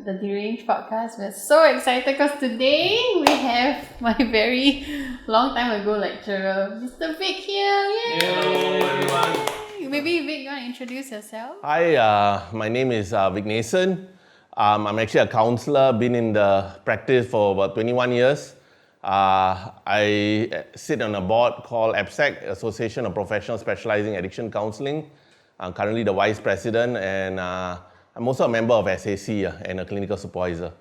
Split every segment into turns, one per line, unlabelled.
the Deranged podcast. We're so excited because today we have my very long time ago lecturer, Mr. Vic here. Yay!
Hello everyone.
Maybe Vic, you want to introduce yourself?
Hi, my name is Viknesan. I'm actually a counsellor, been in the practice for about 21 years. I sit on a board called APSEC, Association of Professionals Specializing in Addiction Counselling. I'm currently the Vice President, and I'm also a member of SAC and a clinical supervisor.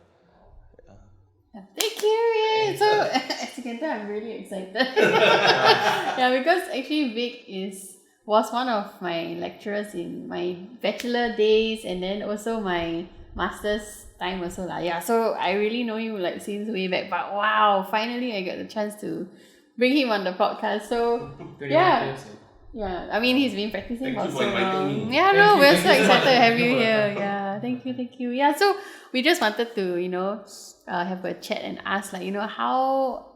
Thank you. Yay. So as you can tell, I'm really excited. Yeah, because actually Vic was one of my lecturers in my bachelor days and then also my master's time also. Yeah, so I really know you like since way back. But wow, finally I got the chance to bring him on the podcast. So yeah. Yeah, I mean, he's been practicing for so long. Yeah, no, we're so excited to have you here. Yeah, thank you. Yeah, so we just wanted to, have a chat and ask, how,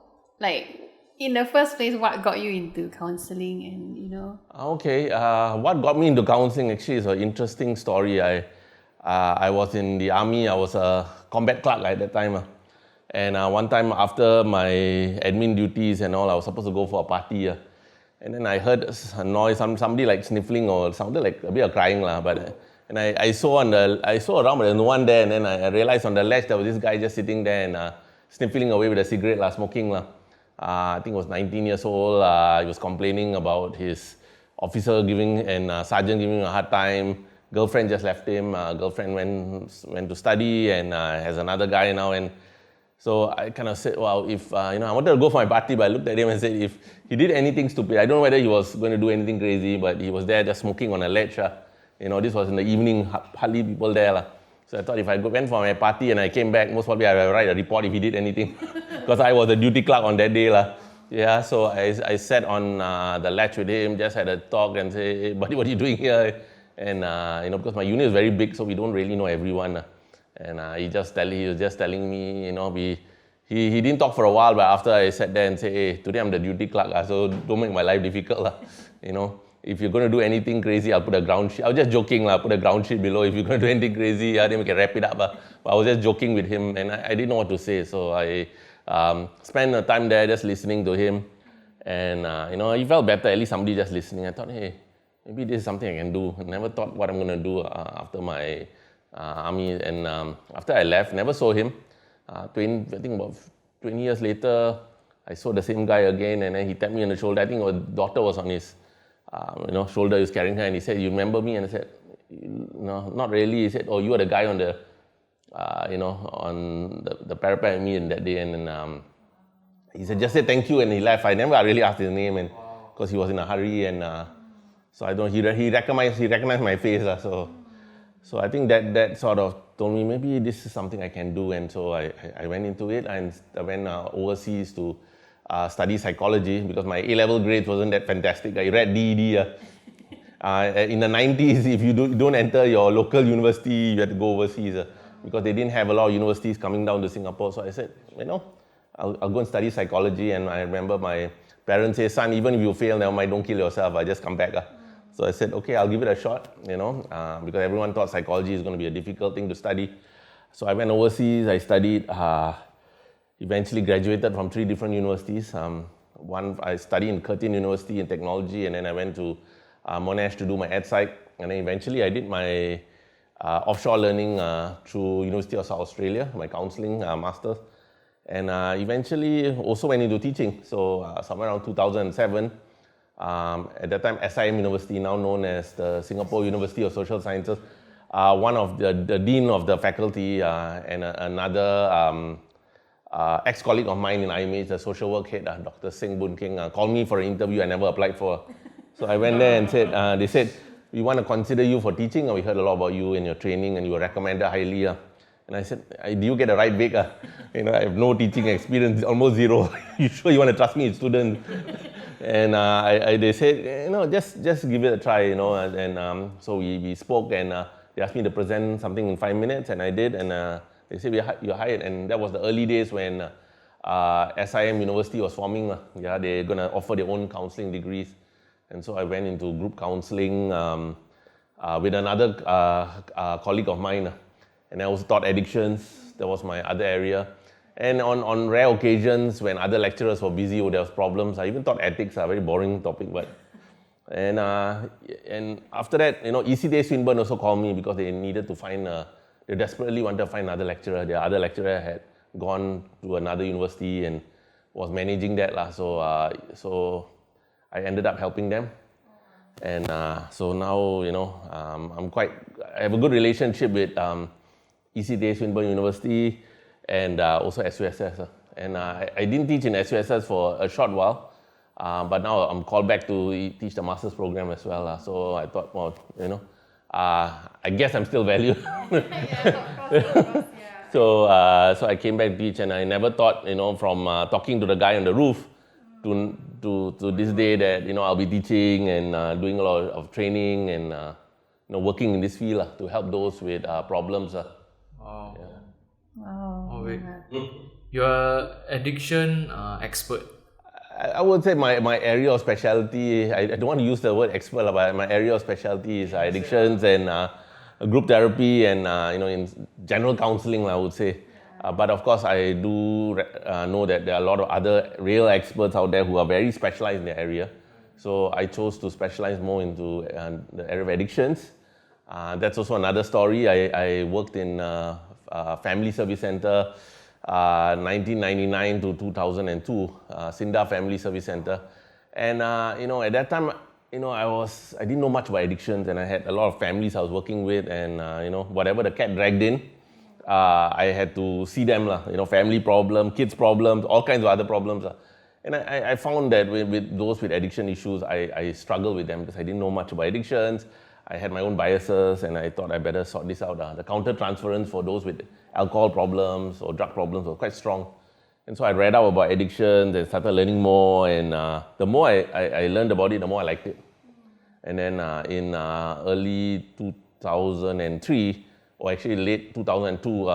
in the first place, what got you into counselling and,
Okay, what got me into counselling actually is an interesting story. I was in the army. I was a combat clerk at that time. And one time after my admin duties and all, I was supposed to go for a party. And then I heard a noise, somebody like sniffling or sounded like a bit of crying. And I saw around, but there was no one there. And then I realized on the ledge there was this guy just sitting there and sniffling away with a cigarette, smoking. I think he was 19 years old. He was complaining about his officer sergeant giving him a hard time. Girlfriend just left him. Girlfriend went to study and has another guy now. And so I kind of said, wow, if, I wanted to go for my party, but I looked at him and said, if he did anything stupid, I don't know whether he was going to do anything crazy, but he was there just smoking on a ledge. This was in the evening, hardly people there. So I thought if I went for my party and I came back, most probably I would write a report if he did anything, because I was the duty clerk on that day. Yeah, so I sat on the ledge with him, just had a talk and say, hey, buddy, what are you doing here? And, because my unit is very big, so we don't really know everyone. And he was just telling me, he didn't talk for a while, but after I sat there and said, hey, today I'm the duty clerk, so don't make my life difficult. If you're going to do anything crazy, I'll put a ground sheet. I was just joking, I'll put a ground sheet below. If you're going to do anything crazy, then we can wrap it up. But I was just joking with him, and I didn't know what to say. So I spent the time there just listening to him. And, he felt better, at least somebody just listening. I thought, hey, maybe this is something I can do. I never thought what I'm going to do after my army. And after I left, never saw him. I think about 20 years later, I saw the same guy again, and then he tapped me on the shoulder. I think his daughter was on his shoulder. He was carrying her, and he said, "You remember me?" And I said, "No, not really." He said, "Oh, you were the guy on the, on the parapet with me in that day." And then he said, "Just say thank you," and he left. I never really asked his name, and because he was in a hurry, and so I don't. He recognized my face, So I think that sort of told me maybe this is something I can do, and so I went into it, and I went overseas to study psychology because my A-level grades wasn't that fantastic. I read DED. In the 90s, if you don't enter your local university, you had to go overseas because they didn't have a lot of universities coming down to Singapore. So I said, I'll go and study psychology, and I remember my parents say, son, even if you fail, never mind, don't kill yourself, just come back. So I said, okay, I'll give it a shot, because everyone thought psychology is going to be a difficult thing to study. So I went overseas, I studied, eventually graduated from 3 different universities. One, I studied in Curtin University in technology, and then I went to Monash to do my ed-psych, and then eventually I did my offshore learning through University of South Australia, my counselling master's, and eventually also went into teaching. So somewhere around 2007, at that time, SIM University, now known as the Singapore University of Social Sciences, one of the dean of the faculty and another ex-colleague of mine in IMH, the social work head, Dr. Seng Boon Keng, called me for an interview I never applied for. So I went there and said, they said, we want to consider you for teaching, and we heard a lot about you and your training, and you were recommended highly. And I said, do you get the right Vic? I have no teaching experience, almost zero. You sure you want to trust me with students? And they said, just give it a try, And so we spoke, and they asked me to present something in 5 minutes, and I did. And they said, you're hired. And that was the early days when SIM University was forming. They're going to offer their own counselling degrees. And so I went into group counselling with another colleague of mine. And I also taught addictions. That was my other area. And on rare occasions when other lecturers were busy or there was problems, I even taught ethics, a very boring topic. But and after that, ECTA Swinburne also called me because they needed to find, they desperately wanted to find another lecturer. Their other lecturer had gone to another university and was managing that. So I ended up helping them. And so now, I have a good relationship with ECTA Swinburne University and also SUSS. And I didn't teach in SUSS for a short while, but now I'm called back to teach the master's program as well. So I thought, I guess I'm still valued.
Of course, yeah.
So I came back to teach, and I never thought, from talking to the guy on the roof to this day that I'll be teaching and doing a lot of training and working in this field to help those with problems.
Wow.
Yeah.
Wow.
Oh, wait. You're addiction expert.
I would say my area of specialty, I don't want to use the word expert, but my area of specialty is addictions and group therapy and in general counseling, I would say. But of course, I do know that there are a lot of other real experts out there who are very specialized in the area. So I chose to specialize more into the area of addictions. That's also another story. I worked in Family Service Center, 1999 to 2002, Sinda Family Service Center. And at that time, I didn't know much about addictions, and I had a lot of families I was working with, and whatever the cat dragged in, I had to see them, family problem, kids problems, all kinds of other problems. And I found that with those with addiction issues, I struggled with them because I didn't know much about addictions. I had my own biases, and I thought I better sort this out. The counter-transference for those with alcohol problems or drug problems was quite strong. And so I read out about addictions and started learning more, and the more I learned about it, the more I liked it. And then in early 2003, or actually late 2002,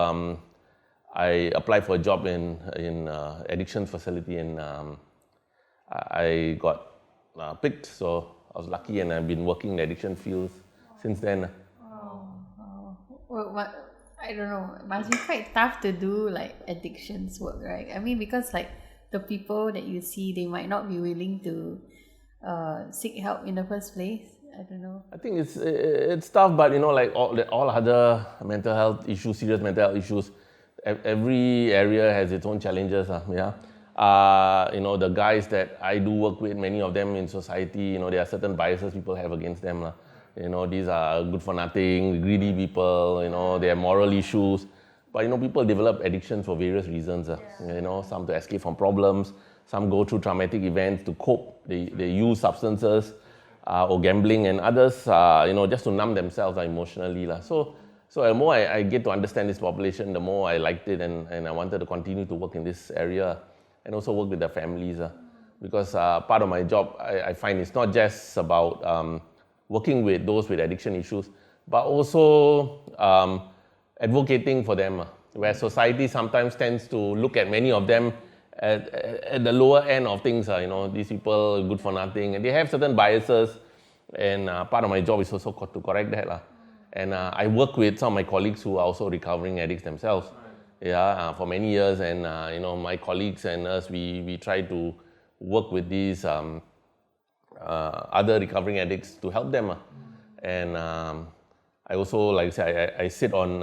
I applied for a job in addiction facility, and I got picked. So I was lucky, and I've been working in the addiction fields since then.
Well, I don't know. It must be quite tough to do like addictions work, right? I mean, because like the people that you see, they might not be willing to seek help in the first place. I don't know.
I think it's tough, but like all other mental health issues, serious mental health issues, every area has its own challenges. The guys that I do work with, many of them in society, there are certain biases people have against them. These are good for nothing, greedy people, they have moral issues. But people develop addictions for various reasons. Some to escape from problems, some go through traumatic events to cope. They use substances or gambling, and others, just to numb themselves emotionally. So the more I get to understand this population, the more I liked it, and I wanted to continue to work in this area and also work with the families. Because part of my job, I find it's not just about working with those with addiction issues, but also advocating for them, where society sometimes tends to look at many of them at the lower end of things. These people are good for nothing, and they have certain biases, and part of my job is also to correct that. And I work with some of my colleagues who are also recovering addicts themselves, for many years, and my colleagues and us, we try to work with these other recovering addicts to help them. And I also, like I say, I sit on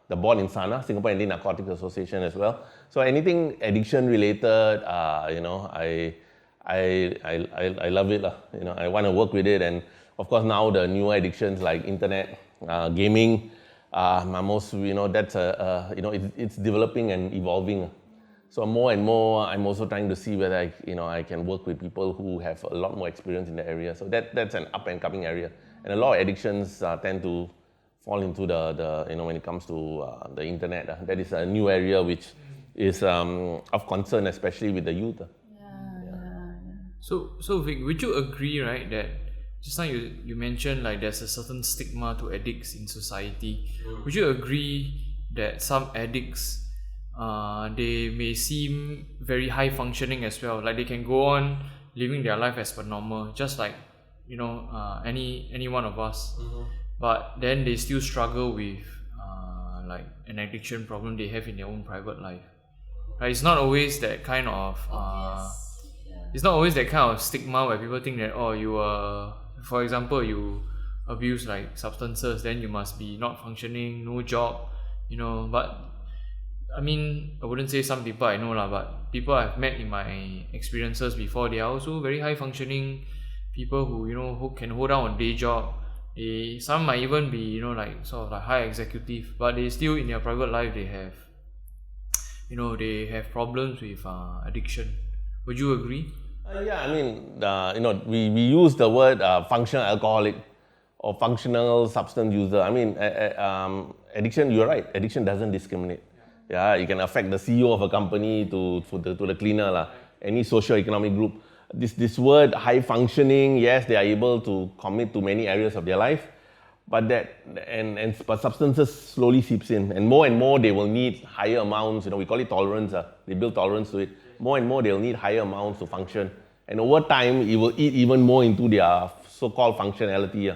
the board in SANA, Singapore Anti-Narcotics Association as well. So anything addiction related, I love it. I want to work with it. And of course now the newer addictions like internet, gaming, that's it's developing and evolving. So more and more, I'm also trying to see whether I can work with people who have a lot more experience in the area. So that's an up and coming area, and a lot of addictions tend to fall into the when it comes to the internet. That is a new area which is of concern, especially with the youth.
So Vic, would you agree, right, that just now you mentioned like there's a certain stigma to addicts in society? Would you agree that some addicts they may seem very high functioning as well, like they can go on living their life as per normal, just like any one of us, but then they still struggle with like an addiction problem they have in their own private life. Right? It's not always that kind of it's not always that kind of stigma where people think that, oh, you for example, you abuse like substances, then you must be not functioning, no job, but I mean, I wouldn't say some people I know lah, but people I've met in my experiences before, they are also very high functioning people who who can hold down a day job. Some might even be like sort of like high executive, but they still in their private life they have they have problems with addiction. Would you agree?
Yeah, I mean, we use the word functional alcoholic or functional substance user. I mean, addiction, you're right, addiction doesn't discriminate. Yeah, it can affect the CEO of a company to the cleaner, lah. Any socio-economic group. This word high functioning, yes, they are able to commit to many areas of their life, but but substances slowly seeps in, and more they will need higher amounts. We call it tolerance. They build tolerance to it. More and more they'll need higher amounts to function, and over time it will eat even more into their so-called functionality.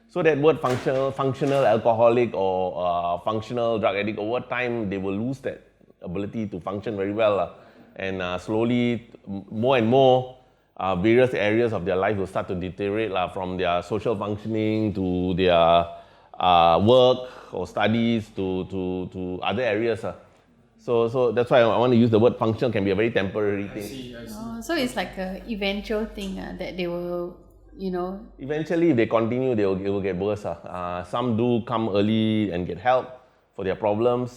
So that word functional alcoholic or functional drug addict, over time they will lose that ability to function very well, and slowly more and more various areas of their life will start to deteriorate, from their social functioning to their work or studies to other areas. So that's why I want to use the word functional. Can be a very temporary thing.
I see.
So it's like a eventual thing that they will,
Eventually, if they continue, it will get worse. Some do come early and get help for their problems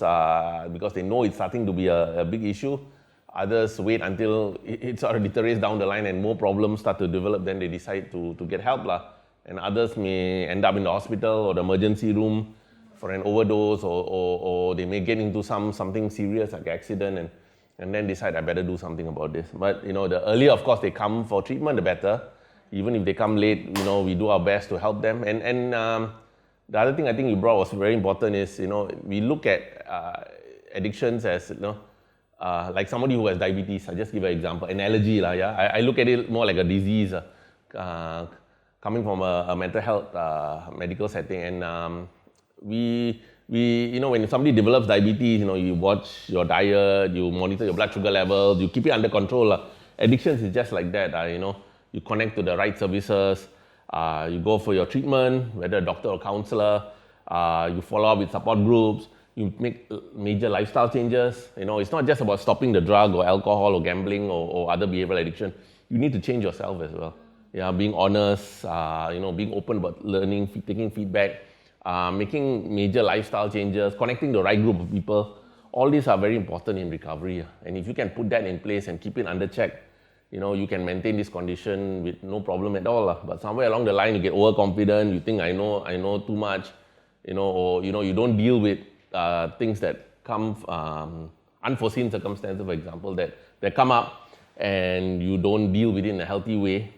because they know it's starting to be a big issue. Others wait until it sort of deteriorates down the line and more problems start to develop, then they decide to get help. And others may end up in the hospital or the emergency room for an overdose, or they may get into something serious like accident and then decide, I better do something about this. But the earlier, of course, they come for treatment, the better. Even if they come late, we do our best to help them. And the other thing I think you brought was very important is, we look at addictions as, like somebody who has diabetes. I just give an example, an allergy. I look at it more like a disease coming from a mental health medical setting. And we when somebody develops diabetes, you watch your diet, you monitor your blood sugar levels, you keep it under control. Addictions is just like that. You connect to the right services, you go for your treatment, whether a doctor or counselor, you follow up with support groups, you make major lifestyle changes. It's not just about stopping the drug or alcohol or gambling or other behavioral addiction. You need to change yourself as well. Yeah, being honest, being open about learning, taking feedback, making major lifestyle changes, connecting the right group of people. All these are very important in recovery. And if you can put that in place and keep it under check, you can maintain this condition with no problem at all. But somewhere along the line, you get overconfident, you think I know too much, or you don't deal with things that come, unforeseen circumstances, for example, that come up, and you don't deal with it in a healthy way,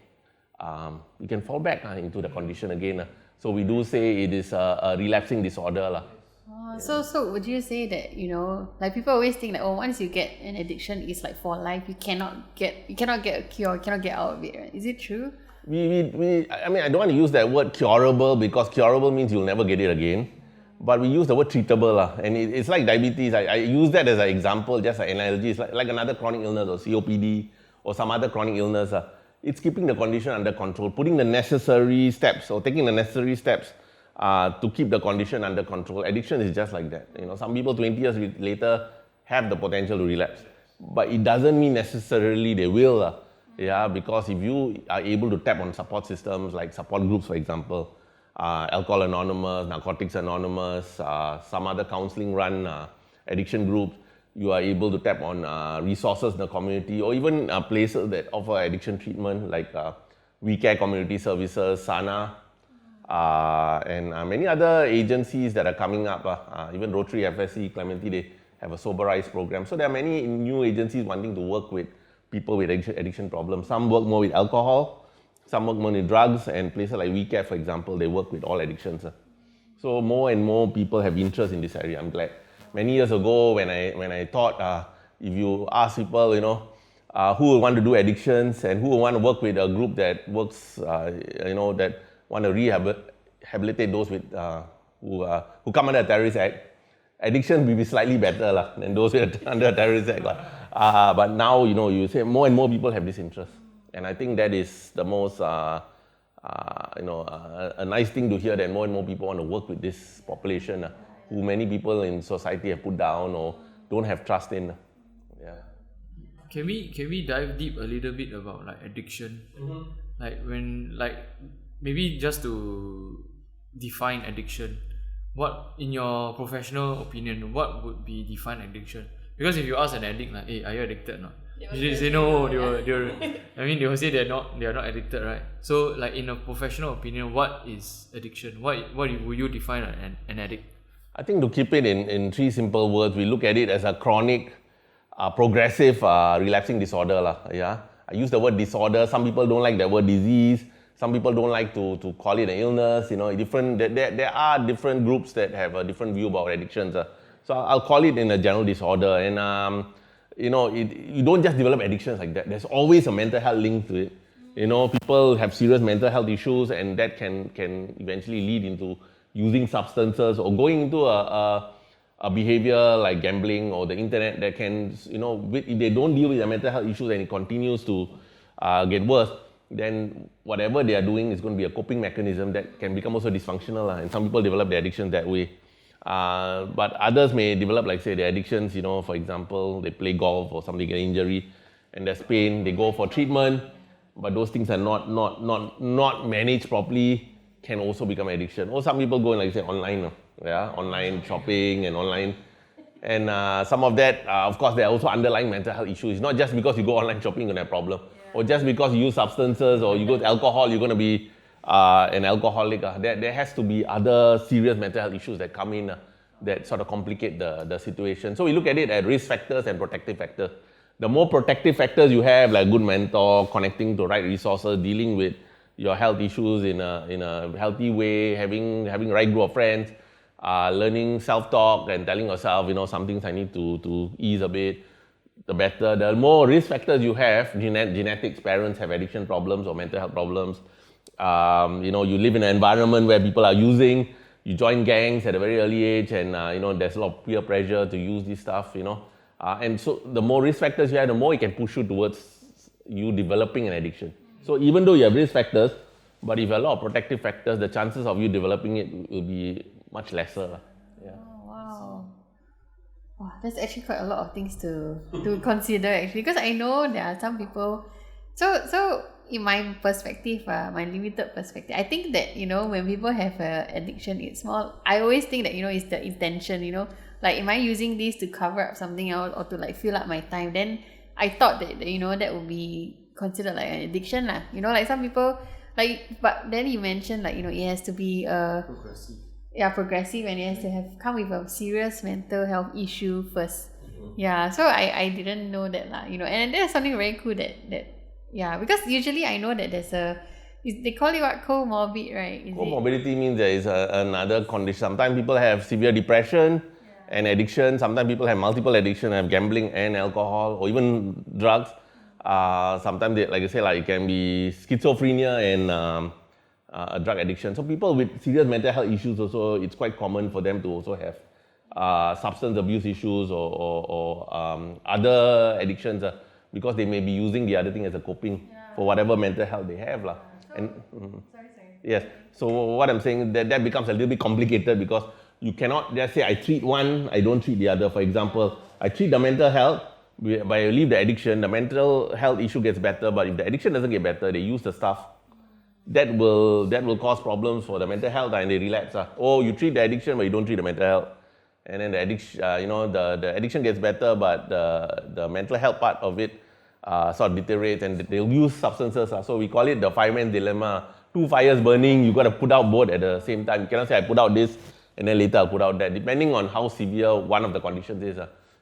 you can fall back into the condition again. So we do say it is a relapsing disorder.
So would you say that like people always think that once you get an addiction, it's like for life, you cannot get a cure, you cannot get out of it, right? Is it true?
I mean, I don't want to use that word curable, because curable means you'll never get it again. But we use the word treatable, and it's like diabetes. I use that as an example, just an analogy. It's like another chronic illness or COPD or some other chronic illness. It's keeping the condition under control, putting the necessary steps or taking the necessary steps to keep the condition under control. Addiction is just like that. Some people 20 years later have the potential to relapse, but it doesn't mean necessarily they will. Because if you are able to tap on support systems like support groups, for example, Alcohol Anonymous, Narcotics Anonymous, some other counseling run addiction groups, you are able to tap on resources in the community, or even places that offer addiction treatment like We Care Community Services, SANA, and many other agencies that are coming up. Even Rotary FSC, Clementi, they have a Soberize program. So there are many new agencies wanting to work with people with addiction problems. Some work more with alcohol, some work more with drugs, and places like We Care, for example, they work with all addictions. So more and more people have interest in this area. I'm glad. Many years ago, when I thought, if you ask people, who would want to do addictions and who would want to work with a group that works, that want to rehabilitate those with who come under the Terrorist Act, addiction will be slightly better than those who are under terrorist act. But now, you say more and more people have this interest. And I think that is the most, a nice thing to hear, that more and more people want to work with this population who many people in society have put down or don't have trust in. Yeah.
Can we dive deep a little bit about like addiction? Maybe just to define addiction, what, in your professional opinion, what would be defined addiction? Because if you ask an addict like, hey, are you addicted or not? Usually they say no, they will say they are not addicted, right? So like in a professional opinion, what is addiction? What would you define an addict?
I think to keep it in 3 simple words, we look at it as a chronic, progressive relapsing disorder. Yeah? I use the word disorder. Some people don't like the word disease. Some people don't like to call it an illness. There are different groups that have a different view about addictions. So I'll call it in a general disorder. And you don't just develop addictions like that. There's always a mental health link to it. People have serious mental health issues, and that can eventually lead into using substances or going into a behavior like gambling or the internet that can, if they don't deal with their mental health issues and it continues to get worse, then whatever they are doing is going to be a coping mechanism that can become also dysfunctional. And some people develop their addictions that way. But others may develop, like say, their addictions, for example, they play golf or somebody get an injury and there's pain, they go for treatment, but those things are not managed properly, can also become addiction. Or some people go, like say, online, online shopping and online. And some of that, of course, there are also underlying mental health issues. It's not just because you go online shopping, you're going to have a problem. Or just because you use substances or you go to alcohol, you're going to be an alcoholic. There has to be other serious mental health issues that come in that sort of complicate the situation. So we look at it as risk factors and protective factors. The more protective factors you have, like good mentor, connecting to right resources, dealing with your health issues in a healthy way, having the right group of friends, learning self-talk and telling yourself, some things I need to ease a bit, the better. The more risk factors you have, genetics, parents have addiction problems or mental health problems. You live in an environment where people are using, you join gangs at a very early age, and there's a lot of peer pressure to use this stuff, and so the more risk factors you have, the more it can push you towards you developing an addiction. So even though you have risk factors, but if you have a lot of protective factors, the chances of you developing it will be much lesser. Yeah.
Oh, wow. Wow, that's actually quite a lot of things to consider, actually, because I know there are some people. So in my perspective, my limited perspective, I think that when people have an addiction, it's more. I always think that it's the intention. Like, am I using this to cover up something else or to like fill up my time? Then I thought that that would be considered like an addiction, lah. Like some people but then you mentioned like it has to be
Progressive.
Yeah, progressive, and it has to have come with a serious mental health issue first. Yeah, so I didn't know that lah. And there's something very cool that yeah, because usually I know that there's they call it what, comorbid, right?
Comorbidity means there is another condition. Sometimes people have severe depression and addiction. Sometimes people have multiple addiction, have gambling and alcohol or even drugs. Sometimes, like I say, it can be schizophrenia and a drug addiction. So people with serious mental health issues also, it's quite common for them to also have substance abuse issues or other addictions because they may be using the other thing as a coping for whatever mental health they have. Sorry. Yes. So what I'm saying, that becomes a little bit complicated because you cannot just say I treat one, I don't treat the other. For example, I treat the mental health, but I leave the addiction, the mental health issue gets better, but if the addiction doesn't get better, they use the stuff, that will cause problems for the mental health and they relapse. Oh, you treat the addiction, but you don't treat the mental health. And then the addiction, the addiction gets better, but the mental health part of it sort of deteriorates and they'll use substances. So we call it the fireman dilemma. 2 fires burning, you got to put out both at the same time. You cannot say I put out this and then later I'll put out that, depending on how severe one of the conditions is.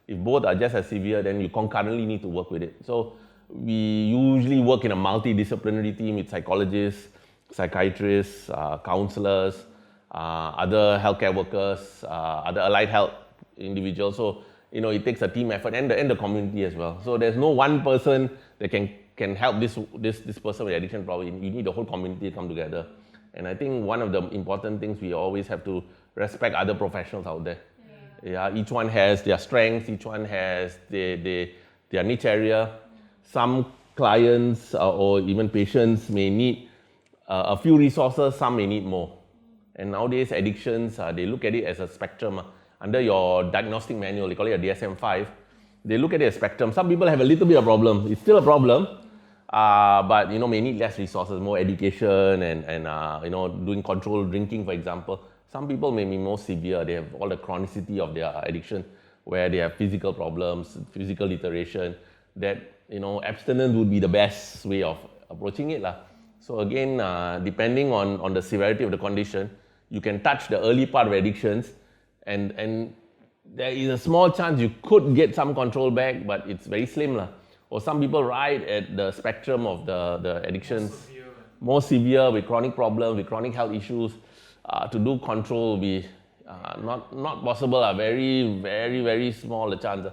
If both are just as severe, then you concurrently need to work with it. So we usually work in a multidisciplinary team with psychologists, psychiatrists, counsellors, other healthcare workers, other allied health individuals. So it takes a team effort and the community as well. So there's no one person that can help this person with addiction problem. You need the whole community to come together. And I think one of the important things, we always have to respect other professionals out there. Yeah, each one has their strengths, each one has their niche area. Some clients or even patients may need a few resources, some may need more. And nowadays, addictions, they look at it as a spectrum. Under your diagnostic manual, they call it a DSM-5. They look at it as spectrum. Some people have a little bit of problem. It's still a problem, but may need less resources, more education, and doing controlled drinking, for example. Some people may be more severe. They have all the chronicity of their addiction, where they have physical problems, physical deterioration. That abstinence would be the best way of approaching it, lah. So again, depending on the severity of the condition, you can touch the early part of addictions, and there is a small chance you could get some control back, but it's very slim, lah. Or some people right at the spectrum of the addictions, more severe with chronic problems, with chronic health issues. To do control will be not possible, very, very, very small a chance.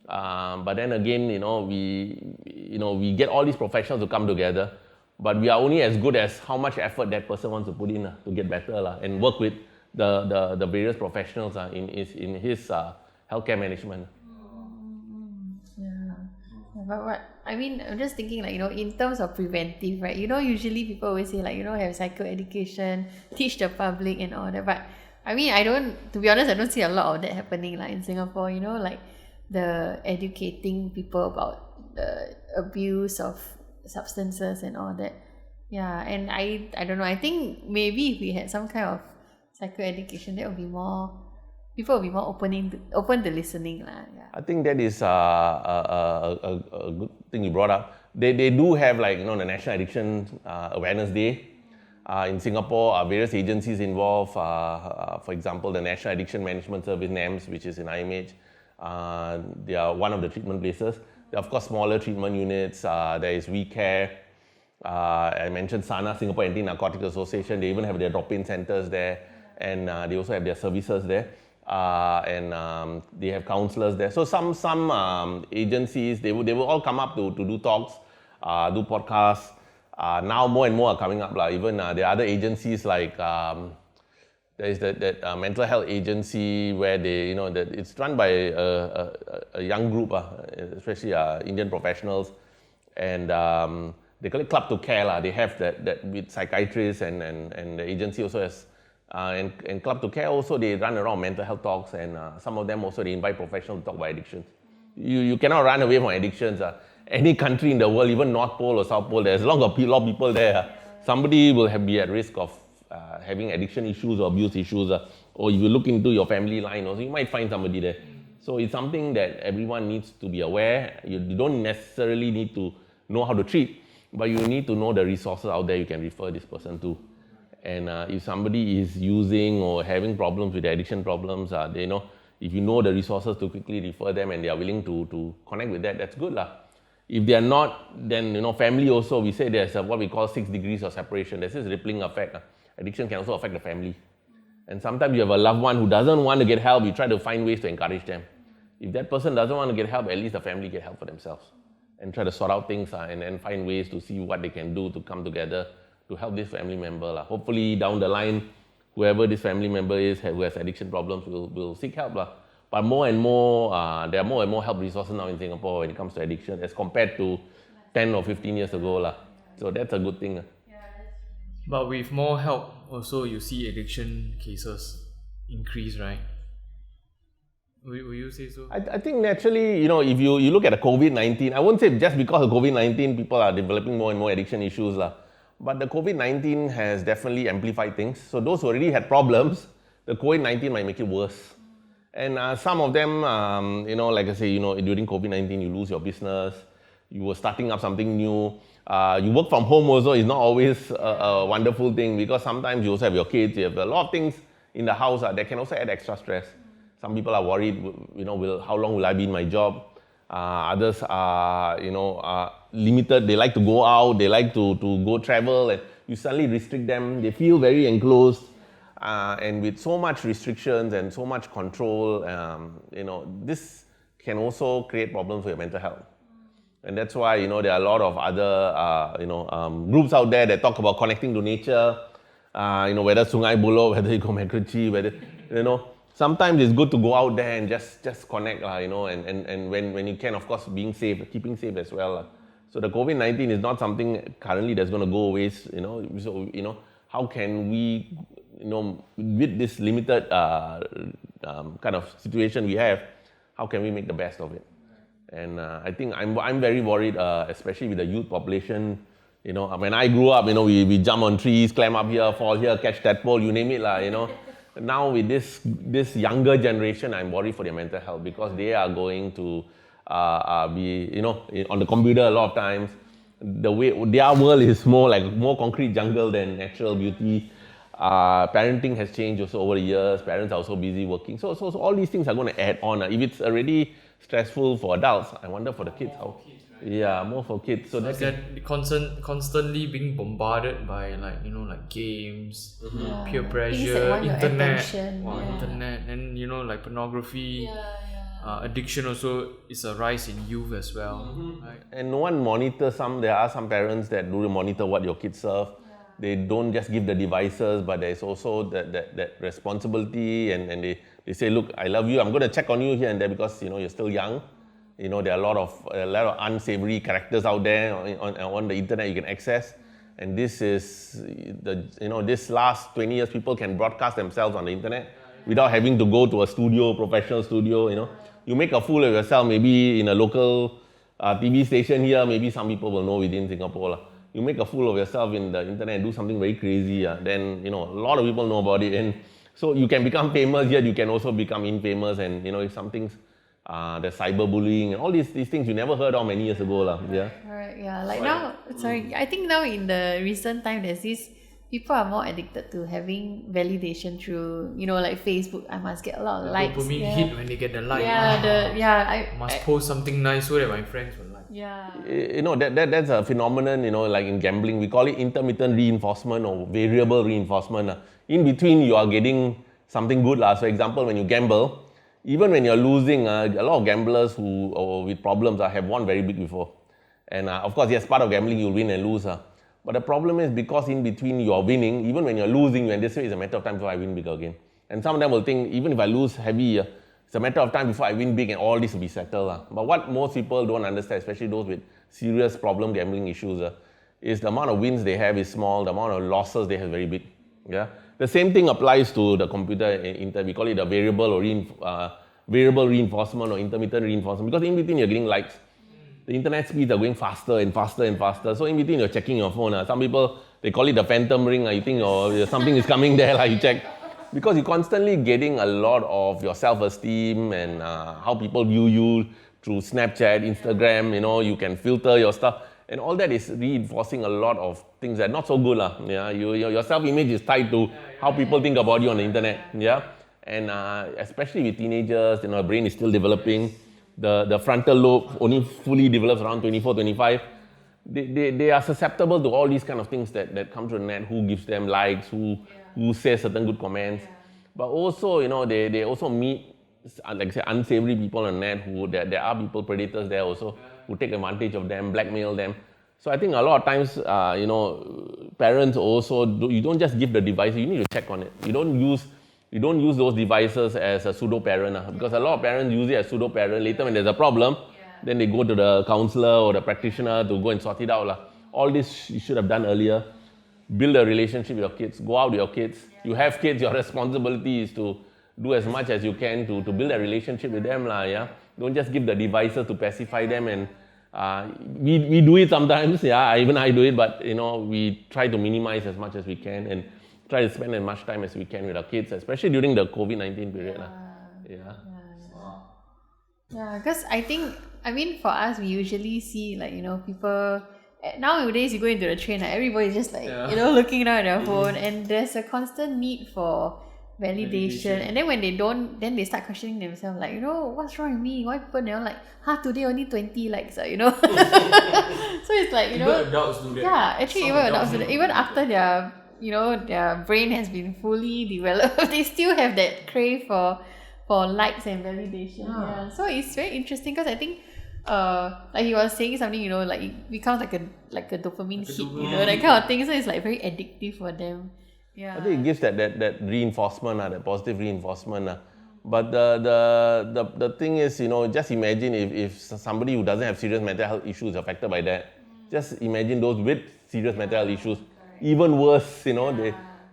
But then again, we get all these professionals to come together, but we are only as good as how much effort that person wants to put in to get better and work with the various professionals in his healthcare management.
Yeah. But I'm just thinking in terms of preventive, right? Usually people always say have psychoeducation, teach the public and all that. But to be honest, I don't see a lot of that happening in Singapore, the educating people about the abuse of substances and all that. Yeah, and I don't know, I think maybe if we had some kind of psychoeducation, that would be more, people will be more open to listening. Yeah.
I think that is a good thing you brought up. They do have the National Addiction Awareness Day. In Singapore, various agencies involved, for example, the National Addiction Management Service, NAMS, which is in IMH. They are one of the treatment places. There are, of course, smaller treatment units. There is WeCare. I mentioned SANA, Singapore Anti-Narcotics Association. They even have their drop-in centers there, and they also have their services there. And they have counsellors there. So some agencies, they will all come up to do talks, do podcasts. Now more and more are coming up. Even there are other agencies like there is that mental health agency where they, that it's run by a young group, especially Indian professionals, and they call it Club to Care. They have that with psychiatrists, and the agency also has, and Club to Care also, they run around mental health talks, and some of them also they invite professionals to talk about addictions. You cannot run away from addictions. Any country in the world, even North Pole or South Pole, there's a lot of people there. Somebody will be at risk of having addiction issues or abuse issues, or if you look into your family line also, you might find somebody there. So it's something that everyone needs to be aware. You don't necessarily need to know how to treat, but you need to know the resources out there you can refer this person to. And if somebody is using or having problems with addiction problems, if you know the resources to quickly refer them and they are willing to connect with that, that's good. If they are not, then family also, we say there's what we call 6 degrees of separation. There's this rippling effect. Addiction can also affect the family. And sometimes you have a loved one who doesn't want to get help, you try to find ways to encourage them. If that person doesn't want to get help, at least the family get help for themselves. And try to sort out things and then find ways to see what they can do to come together to help this family member. Hopefully down the line, whoever this family member is who has addiction problems will seek help. But more and more, there are more and more help resources now in Singapore when it comes to addiction as compared to 10 or 15 years ago. So that's a good thing.
But with more help, also you see addiction cases increase, right? Will you say so?
I think naturally, if you look at the COVID-19, I won't say just because of COVID-19, people are developing more and more addiction issues. But the COVID-19 has definitely amplified things. So those who already had problems, the COVID-19 might make it worse. And some of them, like I say, during COVID-19, you lose your business, you were starting up something new. You work from home also is not always a wonderful thing, because sometimes you also have your kids, you have a lot of things in the house that can also add extra stress. Some people are worried, how long will I be in my job? Others are, limited. They like to go out, they like to go travel, and you suddenly restrict them. They feel very enclosed. And with so much restrictions and so much control, this can also create problems for your mental health. And that's why, there are a lot of other, groups out there that talk about connecting to nature, whether Sungai Buloh, whether you go Macritchie, whether, sometimes it's good to go out there and just connect, and when you can, of course, keeping safe as well. So the COVID-19 is not something currently that's going to go away, so, how can we, with this limited kind of situation we have, how can we make the best of it? And I think I'm very worried, especially with the youth population. When I grew up, we jump on trees, climb up here, fall here, catch tadpole, you name it, Now with this younger generation, I'm worried for their mental health because they are going to be, on the computer a lot of times. The way their world is more concrete jungle than natural beauty. Parenting has changed also over the years. Parents are also busy working. So all these things are going to add on. If it's already stressful for adults, I wonder for the kids how. Yeah, more for kids. So
that's constantly being bombarded by games, peer pressure, internet, and pornography. Addiction also is a rise in youth as well. Right?
And no one monitors there are some parents that do monitor what your kids serve. They don't just give the devices, but there's also that responsibility, and they say, look, I love you, I'm going to check on you here and there because you're still young. There are a lot of unsavory characters out there on the internet you can access. And this is this last 20 years, people can broadcast themselves on the internet without having to go to a professional studio. You make a fool of yourself, maybe in a local TV station here, maybe some people will know within Singapore. You make a fool of yourself in the internet and do something very crazy, then a lot of people know about it. And so you can become famous, yet you can also become infamous, and if something's the cyberbullying and all these things you never heard of many years ago. Yeah.
Right, yeah. I think now in the recent time there's this, people are more addicted to having validation through, like Facebook. I must get a lot of likes.
Dopamine hit when they get the like.
I
must post something nice so that my friends will like.
Yeah.
That's a phenomenon, like in gambling, we call it intermittent reinforcement or variable reinforcement. In between, you are getting something good. So, for example, when you gamble, even when you're losing, a lot of gamblers who with problems have won very big before. And of course, yes, part of gambling, you'll win and lose. But the problem is because in between you're winning, even when you're losing, you anticipate it's a matter of time before I win big again. And some of them will think, even if I lose heavy, it's a matter of time before I win big and all this will be settled. But what most people don't understand, especially those with serious problem gambling issues, is the amount of wins they have is small, the amount of losses they have is very big. Yeah. The same thing applies to the computer. We call it a variable reinforcement or intermittent reinforcement, because in between you're getting likes. The internet speeds are going faster and faster and faster. So in between you're checking your phone. Some people, they call it the phantom ring. You think something is coming there, you check. Because you're constantly getting a lot of your self-esteem and how people view you through Snapchat, Instagram, you can filter your stuff. And all that is reinforcing a lot of things that are not so good. Yeah? Your self-image is tied to how people think about you on the internet. Yeah? And especially with teenagers, the brain is still developing. The frontal lobe only fully develops around 24, 25. They are susceptible to all these kind of things that come through the net, who gives them likes, who says certain good comments. But also, they also meet, like I say, unsavory people on the net, there are people, predators there also, who take advantage of them, blackmail them. So I think a lot of times, parents also, you don't just give the device, you need to check on it. You don't use those devices as a pseudo-parent, because a lot of parents use it as pseudo-parent. Later when there's a problem, then they go to the counsellor or the practitioner to go and sort it out. All this you should have done earlier. Build a relationship with your kids. Go out with your kids. You have kids, your responsibility is to do as much as you can to build a relationship with them. Yeah? Don't just give the devices to pacify them. And we do it sometimes. Yeah, even I do it. But we try to minimize as much as we can and try to spend as much time as we can with our kids, especially during the COVID-19 period.
Yeah, because for us, we usually see people. Nowadays, you go into the train, everybody's just looking down at their phone, and there's a constant need for validation. And then when they don't, then they start questioning themselves, what's wrong with me? Why people never today only 20 likes, So it's
even adults do that.
Yeah, actually, even adults do that. Even after their brain has been fully developed, they still have that crave for likes and validation. Yeah. So it's very interesting because I think he was saying something, it becomes like a dopamine hit, that kind of thing. So it's very addictive for them. Yeah.
I think it gives that reinforcement, that positive reinforcement. But the thing is, just imagine if somebody who doesn't have serious mental health issues is affected by that. Just imagine those with serious mental health issues, even worse,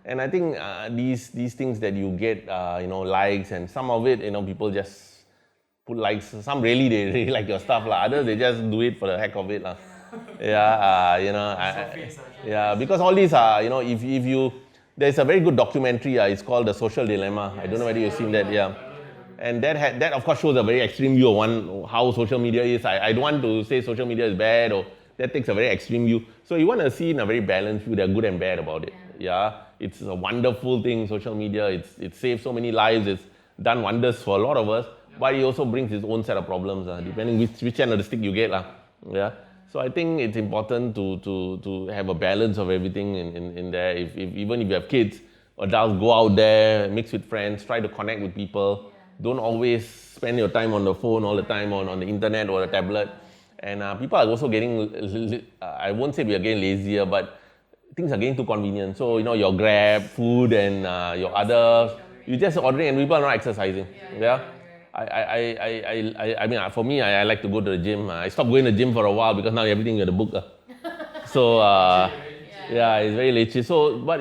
and I think these things that you get, likes, and some of it, people just put likes. Some they really like your stuff, others they just do it for the heck of it, Yeah, because all these are, if you, there's a very good documentary, it's called The Social Dilemma. I don't know whether you've seen that, And that of course shows a very extreme view of how social media is. I don't want to say social media is bad, or that takes a very extreme view. So you want to see in a very balanced view, they're good and bad about it. It's a wonderful thing, social media. It's saved so many lives. It's done wonders for a lot of us. But it also brings its own set of problems, depending which end of the stick you get. So I think it's important to have a balance of everything in there. Even if you have kids, adults, go out there, mix with friends, try to connect with people. Don't always spend your time on the phone all the time, on the internet or the tablet. And people are also getting, I won't say we are getting lazier, but things are getting too convenient. So, your Grab, food, and your other, you just ordering, and people are not exercising. I mean, for me, I like to go to the gym. I stopped going to the gym for a while because now everything you have to book. So, it's very lazy. So, but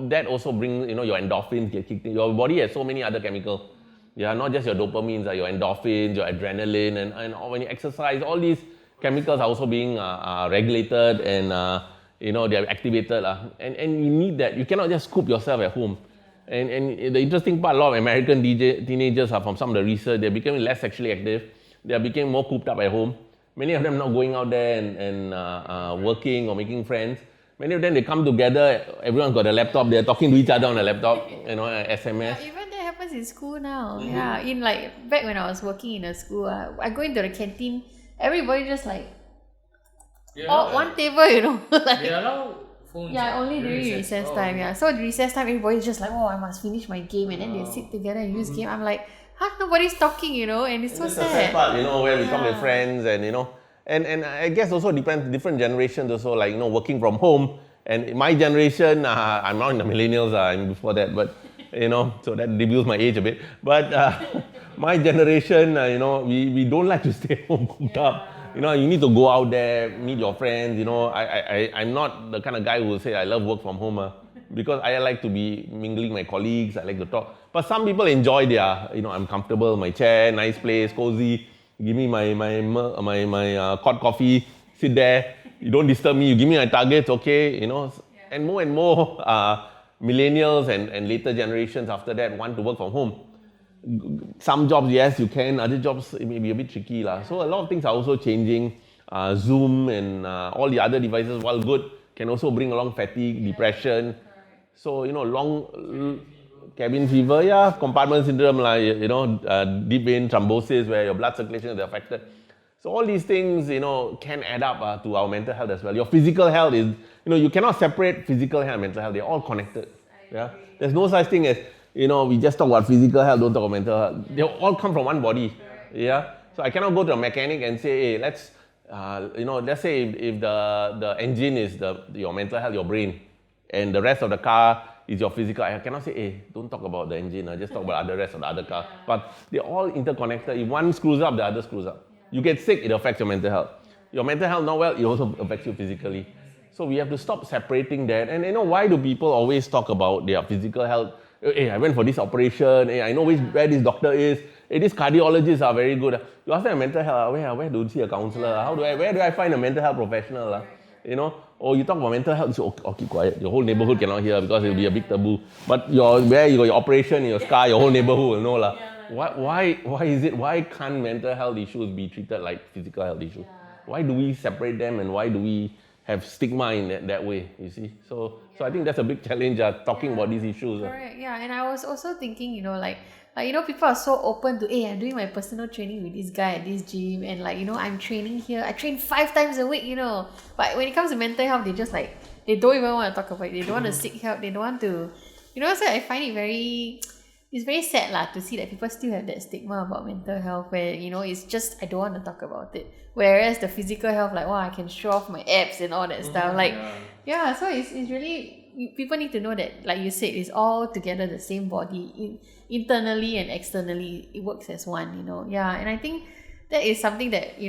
that also brings, your endorphins get kicked in. Your body has so many other chemicals. Not just your dopamines, your endorphins, your adrenaline, and when you exercise, all these chemicals are also being regulated and they are activated. And you need that. You cannot just scoop yourself at home. And the interesting part, a lot of American teenagers are from some of the research, they're becoming less sexually active. They are becoming more cooped up at home. Many of them not going out there and working or making friends. Many of them, they come together, everyone's got a laptop, they're talking to each other on a laptop, SMS.
Even that happens in school now. In back when I was working in a school, I go into the canteen, everybody just one table,
They allow phones.
Only during recess time. So recess time, everybody's just I must finish my game, and then they sit together and use game. I'm like, nobody's talking, and it's so sad.
That's the sad part, where we talk with friends and I guess also depends different generations also, working from home. And in my generation, I'm not in the millennials, I'm before that, but so that reveals my age a bit. But my generation, we don't like to stay home cooped up. You need to go out there, meet your friends. I'm not the kind of guy who will say I love work from home because I like to be mingling my colleagues. I like to talk. But some people enjoy their, I'm comfortable, my chair, nice place, cozy. Give me my hot coffee, sit there. You don't disturb me. You give me my targets, okay? And more millennials and later generations after that want to work from home. Some jobs, yes, you can. Other jobs, it may be a bit tricky. So a lot of things are also changing. Zoom and all the other devices, while good, can also bring along fatigue, depression. So, long cabin fever, compartment syndrome, deep vein thrombosis where your blood circulation is affected. So all these things, can add up to our mental health as well. Your physical health is, you cannot separate physical health and mental health. They're all connected. There's no such thing as, we just talk about physical health, don't talk about mental health. They all come from one body. So I cannot go to a mechanic and say, hey, let's say if the engine is your mental health, your brain, and the rest of the car is your physical. I cannot say, hey, don't talk about the engine, just talk about the rest of the other car. But they're all interconnected. If one screws up, the other screws up. You get sick, it affects your mental health. Your mental health not well, it also affects you physically. So we have to stop separating that. And why do people always talk about their physical health? Hey, I went for this operation. Hey, I know where this doctor is. Hey, these cardiologists are very good. You ask them mental health, where do you see a counsellor? Where do I find a mental health professional? Or you talk about mental health, you say, keep quiet. Your whole neighborhood cannot hear because it will be a big taboo. But where you got your operation in your scar, your whole neighborhood will know. Why can't mental health issues be treated like physical health issues? Why do we separate them, and why do we have stigma in that way, you see? So I think that's a big challenge, talking about these issues.
Correct, and I was also thinking, people are so open to, hey, I'm doing my personal training with this guy at this gym, and I'm training here. I train 5 times a week, But when it comes to mental health, they just they don't even want to talk about it. They don't want to seek help. They don't want to, so I find it it's very sad to see that people still have that stigma about mental health where, it's just, I don't want to talk about it. Whereas the physical health, I can show off my abs and all that stuff. So it's really people need to know that, like you said, it's all together the same body, internally and externally, it works as one, and I think that is something that,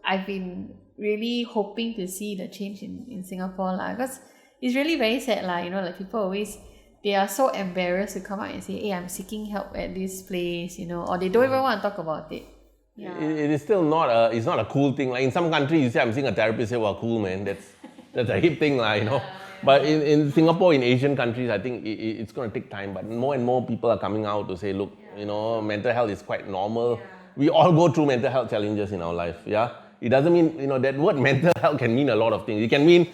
I've been really hoping to see the change in Singapore because it's really very sad like people always, they are so embarrassed to come out and say, hey, I'm seeking help at this place, or they don't even want to talk about it. Yeah.
It is still not it's not a cool thing. Like in some countries, you say, I'm seeing a therapist, say, well, cool, man. That's a hip thing, But in Singapore, in Asian countries, I think it's going to take time. But more and more people are coming out to say, look, mental health is quite normal. Yeah. We all go through mental health challenges in our life, It doesn't mean, that word mental health can mean a lot of things. It can mean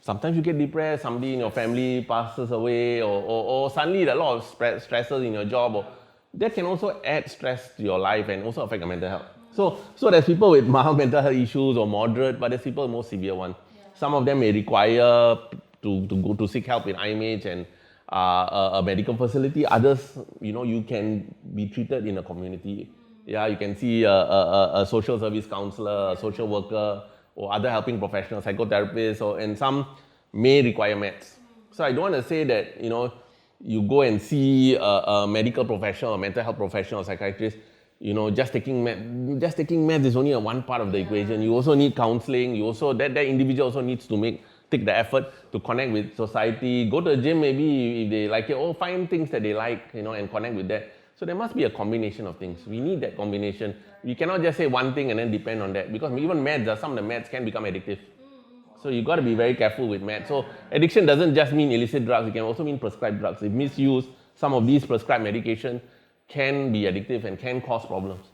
sometimes you get depressed, somebody in your family passes away, or suddenly there are a lot of stresses in your job, or that can also add stress to your life and also affect your mental health. So there's people with mild mental health issues or moderate, but there's people with more severe one. Yeah. Some of them may require to go to seek help in IMH and a medical facility. Others, you can be treated in a community. Yeah, you can see a social service counsellor, a social worker, or other helping professionals, psychotherapists, and some may require meds. So I don't want to say that, you go and see a medical professional, a mental health professional, a psychiatrist, just taking meds is only one part of the equation. You also need counselling. You also that individual also needs to take the effort to connect with society. Go to a gym maybe if they like it, find things that they like, and connect with that. So there must be a combination of things. We need that combination. We cannot just say one thing and then depend on that, because even meds, some of the meds can become addictive. So you've got to be very careful with meds. So addiction doesn't just mean illicit drugs, it can also mean prescribed drugs. If misused, some of these prescribed medication can be addictive and can cause problems.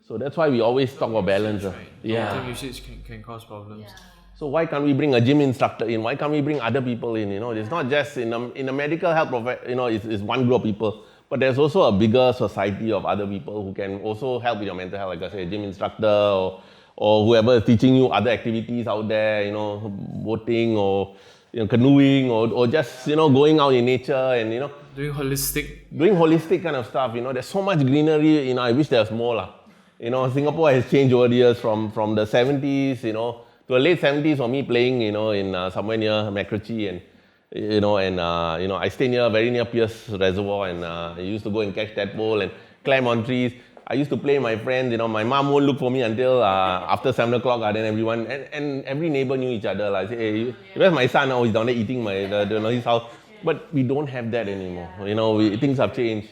So that's why we always talk about balance.
Right. Long-term usage can cause problems. Yeah.
So why can't we bring a gym instructor in? Why can't we bring other people in? It's not just in a medical health it's one group of people. But there's also a bigger society of other people who can also help with your mental health, like I say, a gym instructor or whoever is teaching you other activities out there, boating or canoeing or just going out in nature and
doing
holistic kind of stuff. There's so much greenery. I wish there was more. Singapore has changed over the years from the 70s, to the late 70s for me playing, in somewhere near Macritchie and. I stay very near Pierce Reservoir, and I used to go and catch tadpole and climb on trees. I used to play with my friends. My mom won't look for me until after 7 o'clock. Then everyone and every neighbor knew each other. I say, hey, where's my son? Oh, he's down there eating his house. But we don't have that anymore. Things have changed.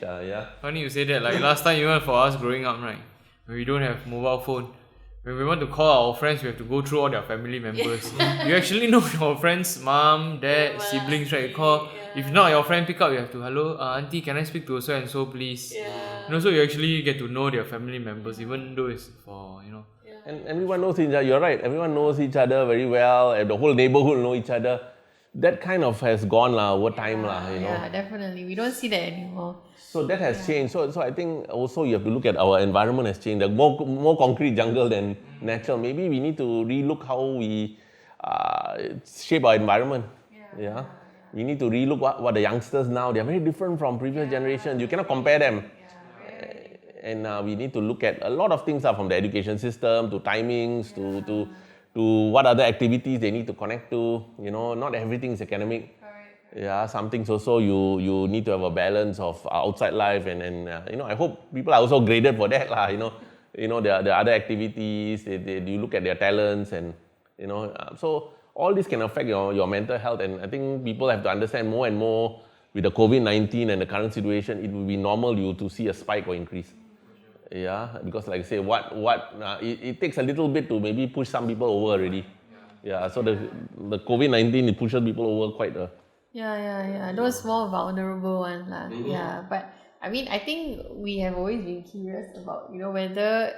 Funny you say that. Like last time, even for us growing up, right? When we don't have mobile phone. When we want to call our friends, we have to go through all their family members. You actually know your friends' mom, dad, siblings, right? You call. If not, your friend pick up, you have to, hello, auntie, can I speak to so and so, please? So you actually get to know their family members, even though it's for,
And everyone knows each other. You're right. Everyone knows each other very well. And the whole neighborhood know each other. That kind of has gone over time.
Yeah, definitely. We don't see that anymore.
So that has changed. So I think also you have to look at our environment has changed. There's more concrete jungle than natural. Maybe we need to relook how we shape our environment. Yeah. We need to relook what the youngsters now, they're very different from previous generations. You cannot compare them. And we need to look at a lot of things from the education system to timings to what other activities they need to connect to. Not everything is academic. Yeah, some things also you need to have a balance of outside life and I hope people are also graded for that the other activities, you look at their talents and so all this can affect your mental health, and I think people have to understand more and more with the COVID-19 and the current situation, it will be normal to see a spike or increase. Yeah, because like I say, it takes a little bit to maybe push some people over already. Yeah, so the COVID-19 it pushes people over quite a.
Yeah. Those more vulnerable ones. Yeah, but I mean, I think we have always been curious about, whether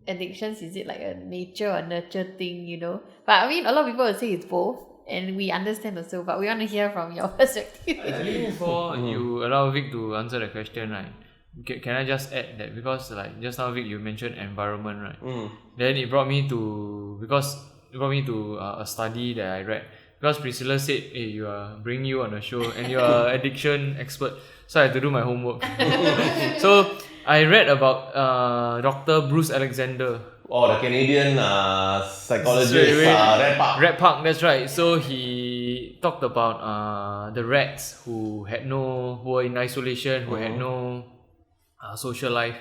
addictions, is it like a nature or nurture thing, But I mean, a lot of people will say it's both, and we understand also, but we want to hear from your perspective.
Actually, before you allow Vic to answer the question, right? Can I just add that because like just now Vic, you mentioned environment, right? Then it brought me to a study that I read. Because Priscilla said, hey, bring you on a show and you're an addiction expert. So I had to do my homework. So I read about Dr. Bruce Alexander.
Oh, the Canadian psychologist, Red Park.
Red Park, that's right. So he talked about the rats who were in isolation, who had no social life.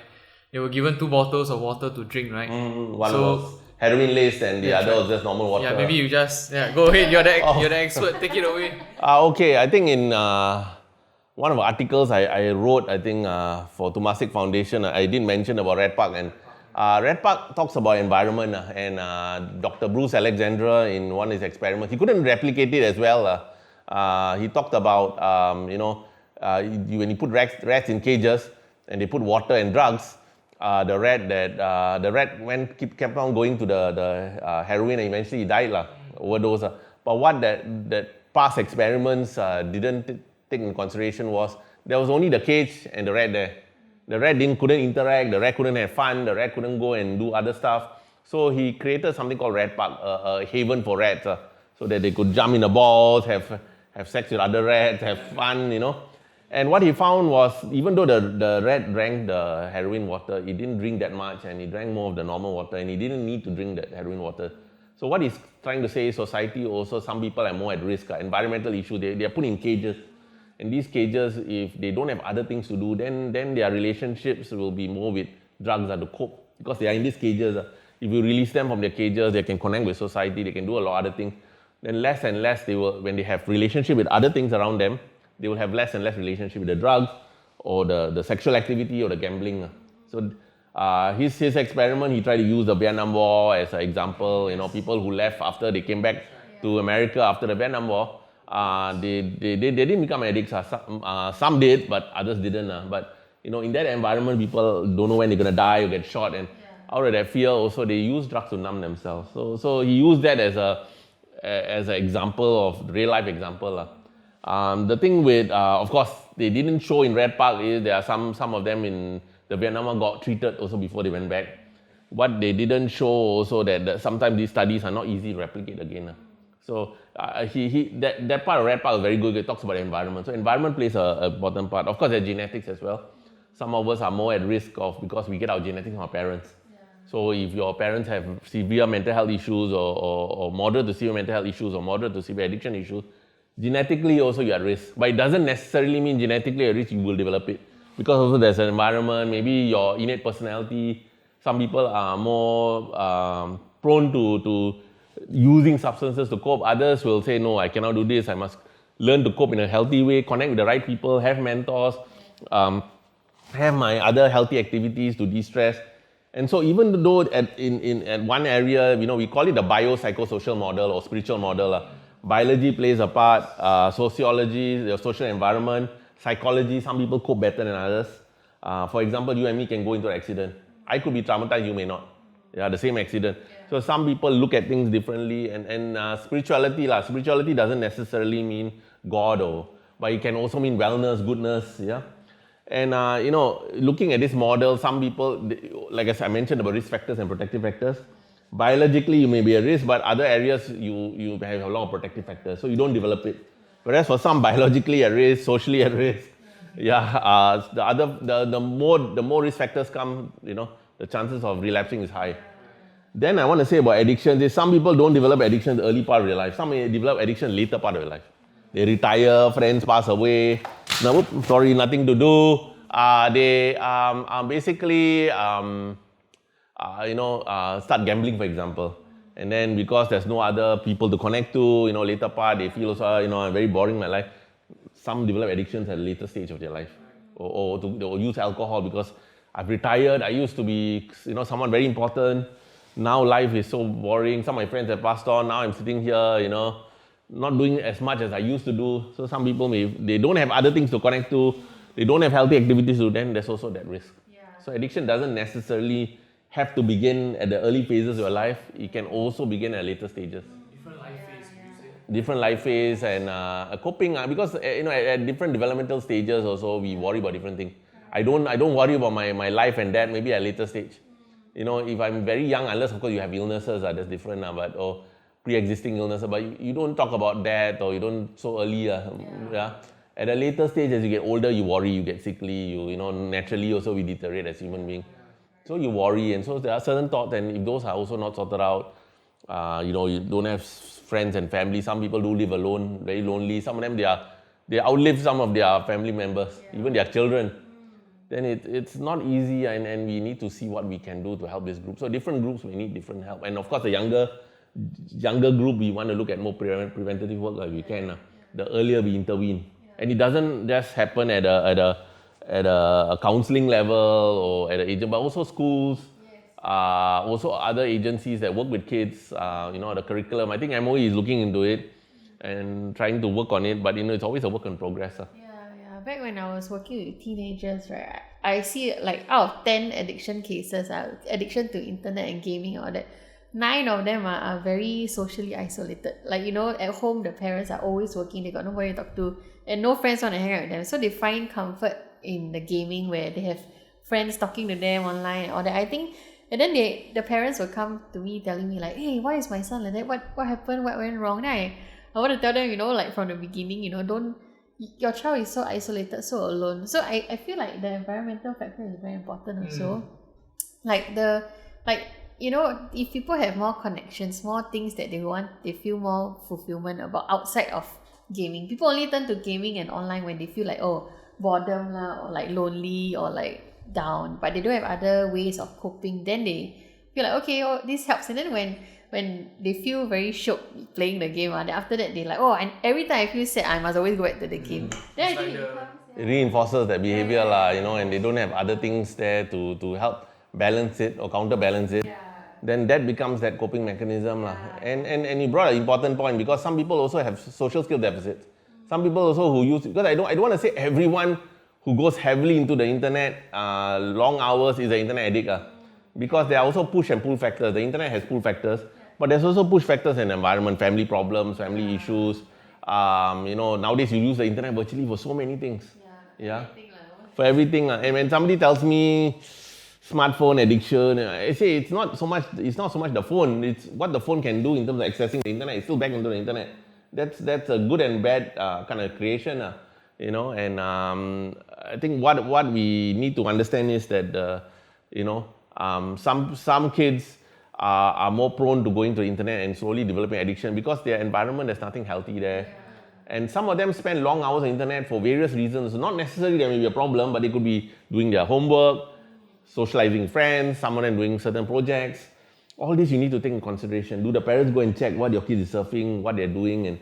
They were given 2 bottles of water to drink, right?
One was heroin laced and the other was just normal water.
Yeah, maybe you just go ahead. You're the expert. Take it away.
Okay, I think in one of the articles I wrote, I think for Temasek Foundation, I did mention about Red Park, and Red Park talks about environment, and Dr. Bruce Alexandra in one of his experiments, he couldn't replicate it as well. He talked about when you put rats in cages and they put water and drugs, the rat kept on going to the heroin and eventually he died overdose. But what that past experiments didn't take into consideration was there was only the cage and the rat there. The rat couldn't interact, the rat couldn't have fun, the rat couldn't go and do other stuff. So he created something called Rat Park, a haven for rats, so that they could jump in the balls, have sex with other rats, have fun, And what he found was, even though the rat drank the heroin water, he didn't drink that much, and he drank more of the normal water, and he didn't need to drink that heroin water. So what he's trying to say is society also, some people are more at risk. Environmental issue, they are put in cages. And these cages, if they don't have other things to do, then their relationships will be more with drugs to cope. Because they are in these cages. If you release them from their cages, they can connect with society, they can do a lot of other things. Then less and less, when they have relationship with other things around them, they will have less and less relationship with the drugs or the sexual activity or the gambling. So his experiment, he tried to use the Vietnam War as an example. People who left after they came back to America after the Vietnam War, they didn't become addicts. Some did, but others didn't. But in that environment, people don't know when they're gonna die or get shot, and out of that fear, also they use drugs to numb themselves. So he used that as an example of real life example. The thing with, of course, they didn't show in Red Park is there are some of them in the Vietnam War got treated also before they went back. What they didn't show also that sometimes these studies are not easy to replicate again. So that part of Red Park is very good. It talks about the environment. So environment plays an important part. Of course, there's genetics as well. Some of us are more at risk because we get our genetics from our parents. So if your parents have severe mental health issues or moderate to severe mental health issues or moderate to severe addiction issues, genetically also you're at risk. But it doesn't necessarily mean genetically at risk you will develop it. Because also there's an environment, maybe your innate personality. Some people are more prone to using substances to cope. Others will say, no, I cannot do this. I must learn to cope in a healthy way, connect with the right people, have mentors, have my other healthy activities to de-stress. And so even though at one area, we call it the biopsychosocial model or spiritual model. Biology plays a part, sociology, the social environment, psychology, some people cope better than others. For example, you and me can go into an accident. I could be traumatized, you may not. The same accident. So some people look at things differently, and spirituality doesn't necessarily mean God, but it can also mean wellness, goodness, And looking at this model, some people, like I mentioned about risk factors and protective factors, biologically you may be at risk, but other areas you have a lot of protective factors, so you don't develop it. Whereas for some biologically at risk, socially at risk, the more risk factors come, the chances of relapsing is high. Then I want to say about addictions is some people don't develop addiction in the early part of their life. Some may develop addiction later part of their life. They retire, friends pass away, nothing to do. They basically start gambling, for example. And then because there's no other people to connect to, later part, they feel also, I'm very boring in my life. Some develop addictions at a later stage of their life. Or they'll use alcohol because I've retired, I used to be, someone very important. Now life is so boring. Some of my friends have passed on. Now I'm sitting here, not doing as much as I used to do. So some people they don't have other things to connect to. They don't have healthy activities to do. Then there's also that risk. So addiction doesn't necessarily have to begin at the early phases of your life. It can also begin at later stages.
Different life phase, you say?
Different life phase and coping. Because at different developmental stages also we worry about different things. I don't worry about my life and death. Maybe at a later stage. If I'm very young, unless of course you have illnesses, that's different. Or pre-existing illnesses, but you don't talk about that, or you don't so early. At a later stage, as you get older, you worry, you get sickly. Naturally also we deteriorate as human beings. So you worry, and so there are certain thoughts, and if those are also not sorted out, you don't have friends and family. Some people do live alone, very lonely. Some of them, they outlive some of their family members, even their children. Then it's not easy, and we need to see what we can do to help this group. So different groups may need different help. And of course, the younger group, we want to look at more preventative work if we can. The earlier we intervene. And it doesn't just happen at a counselling level or at an agent, but also schools, also other agencies that work with kids, the curriculum. I think MOE is looking into it and trying to work on it, but it's always a work in progress.
Back when I was working with teenagers, right, I see like out of 10 addiction cases, addiction to internet and gaming, all that, 9 of them are very socially isolated. Like, at home, the parents are always working, they got nobody to talk to, and no friends want to hang out with them. So they find comfort in the gaming where they have friends talking to them online and all that. I think, and then the parents will come to me telling me like, hey, why is my son like that? What happened? What went wrong? Then I want to tell them, like from the beginning, your child is so isolated, so alone. So I feel like the environmental factor is very important also. If people have more connections, more things that they want, they feel more fulfillment about outside of gaming. People only turn to gaming and online when they feel like, boredom or like lonely or like down, but they don't have other ways of coping. Then they feel like, okay, this helps. And then when they feel very shook playing the game, then after that they're like, and every time I feel sad, I must always go back to the game. Then I think
it reinforces that behavior, and they don't have other things there to help balance it or counterbalance it. Then that becomes that coping mechanism. And you brought an important point, because some people also have social skill deficits. Some people also who use, because I don't want to say everyone who goes heavily into the internet, long hours, is an internet addict. Because there are also push and pull factors. The internet has pull factors, but there's also push factors in the environment, family problems, family issues. Nowadays you use the internet virtually for so many things. For everything. And when somebody tells me smartphone addiction, I say it's not so much the phone, it's what the phone can do in terms of accessing the internet. It's still back into the internet. That's a good and bad kind of creation. And I think what we need to understand is that some kids are more prone to going to the internet and slowly developing addiction because their environment, there's nothing healthy there. And some of them spend long hours on the internet for various reasons. Not necessarily there may be a problem, but they could be doing their homework, socializing friends, some of them doing certain projects. All this you need to take in consideration. Do the parents go and check what your kids is surfing, what they're doing, and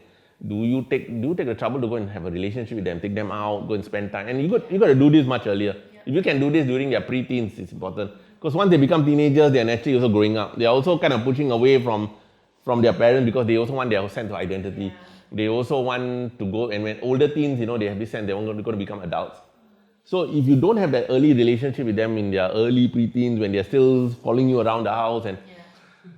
do you take the trouble to go and have a relationship with them, take them out, go and spend time? And you got to do this much earlier. If you can do this during their pre-teens, it's important. Because once they become teenagers, they're naturally also growing up. They're also kind of pushing away from their parents because they also want their sense of identity. They also want to go, and when older teens, they have this sense they're going to become adults. So if you don't have that early relationship with them in their early pre-teens, when they're still following you around the house, and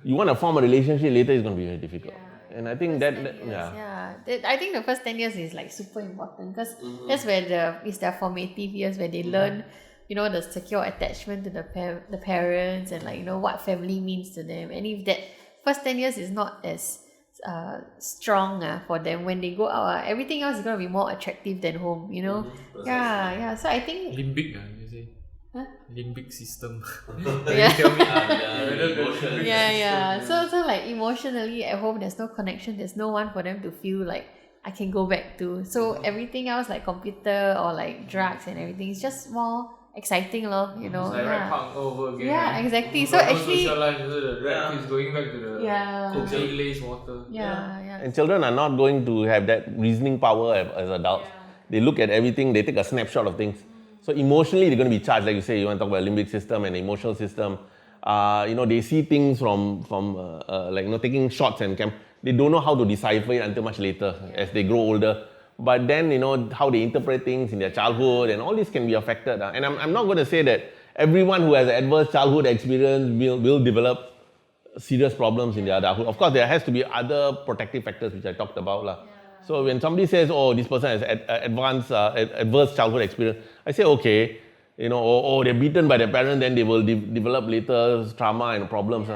you want to form a relationship later, it's going to be very difficult. And I think
I think the first 10 years is like super important because that's where it's their formative years where they learn, the secure attachment to the parents and like, what family means to them. And if that first 10 years is not as strong for them, when they go out, everything else is going to be more attractive than home, So I think
limbic, you say. Limbic system.
So like emotionally at home, there's no connection, there's no one for them to feel like I can go back to. So everything else like computer or like drugs and everything is just more exciting,
It's like rat punk over again.
Yeah, exactly. So
no
actually,
social life, the rat is going back to the cocaine laced water.
And children are not going to have that reasoning power as adults. They look at everything, they take a snapshot of things. So emotionally, they're going to be charged. Like you say, you want to talk about limbic system and emotional system. They see things from taking shots and they don't know how to decipher it until much later as they grow older. But then, how they interpret things in their childhood and all this can be affected. And I'm not going to say that everyone who has an adverse childhood experience will develop serious problems in their adulthood. Of course, there has to be other protective factors which I talked about. So when somebody says, this person has adverse childhood experience, I say, okay, they're beaten by their parents, then they will develop later trauma and problems.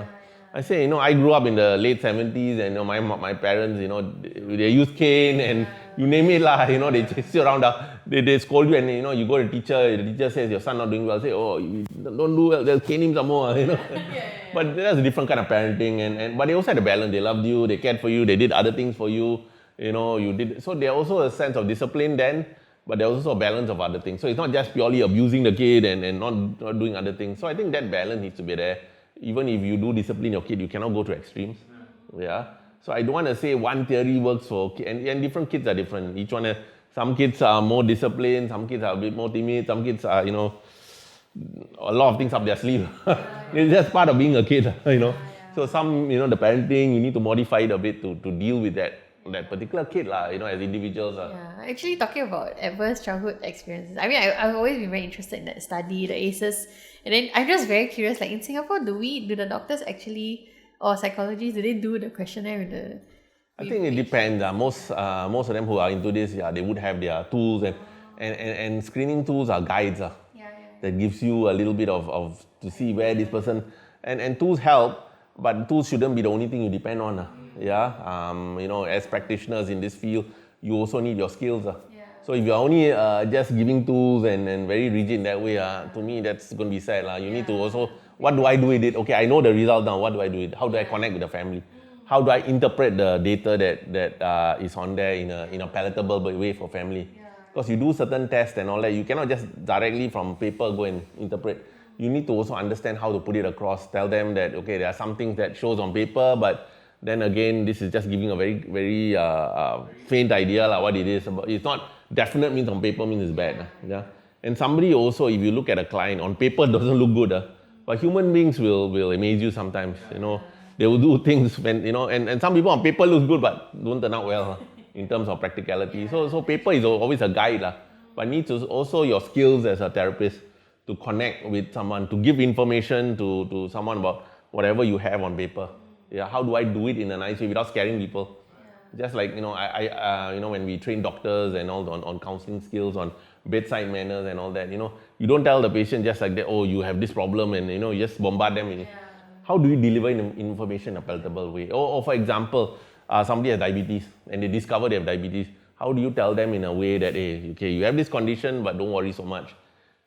I say, I grew up in the late 70s and my parents, they use cane and you name it, they chase you around. they scold you, and you go to the teacher says your son not doing well, say, oh, you don't do well, they'll cane him some more, But that's a different kind of parenting, but they also had a balance. They loved you, they cared for you, they did other things for you, you did. So there's also a sense of discipline then, but there's also a balance of other things. So it's not just purely abusing the kid and not doing other things. So I think that balance needs to be there. Even if you do discipline your kid, you cannot go to extremes. Yeah. So I don't want to say one theory works for kids, and different kids are different. Each one, some kids are more disciplined, some kids are a bit more timid, some kids are, a lot of things up their sleeve. It's just part of being a kid, So some, the parenting, you need to modify it a bit to deal with that particular kid, as individuals.
Yeah, actually talking about adverse childhood experiences, I mean, I've always been very interested in that study, the ACEs, and then I'm just very curious, like in Singapore, do the doctors actually, or psychologists, do they do the questionnaire with the...
I think it depends. Most of them who are into this, they would have their tools, and screening tools are guides that gives you a little bit of to see where this person, and tools help, but tools shouldn't be the only thing you depend on. As practitioners in this field, you also need your skills. So if you're only just giving tools and very rigid in that way, to me that's going to be sad. You need to also, what do I do with it? Okay, I know the result now, what do I do with it? How do I connect with the family? How do I interpret the data that is on there in a palatable way for family? Because you do certain tests and all that, you cannot just directly from paper go and interpret. You need to also understand how to put it across. Tell them that, okay, there are some things that shows on paper, but then again, this is just giving a very, very faint idea what it is. It's not definite means on paper means it's bad. And somebody also, if you look at a client, on paper doesn't look good. But human beings will amaze you sometimes. They will do things when, and some people on paper looks good but don't turn out well in terms of practicality. So paper is always a guide, but needs also your skills as a therapist to connect with someone, to give information to someone about whatever you have on paper. How do I do it in a nice way without scaring people? Just like, when we train doctors and all on counseling skills, on bedside manners and all that, you don't tell the patient just like that, oh, you have this problem, and, you just bombard them. How do you deliver information in a palatable way? Or for example, somebody has diabetes and they discover they have diabetes. How do you tell them in a way that, hey, okay, you have this condition, but don't worry so much.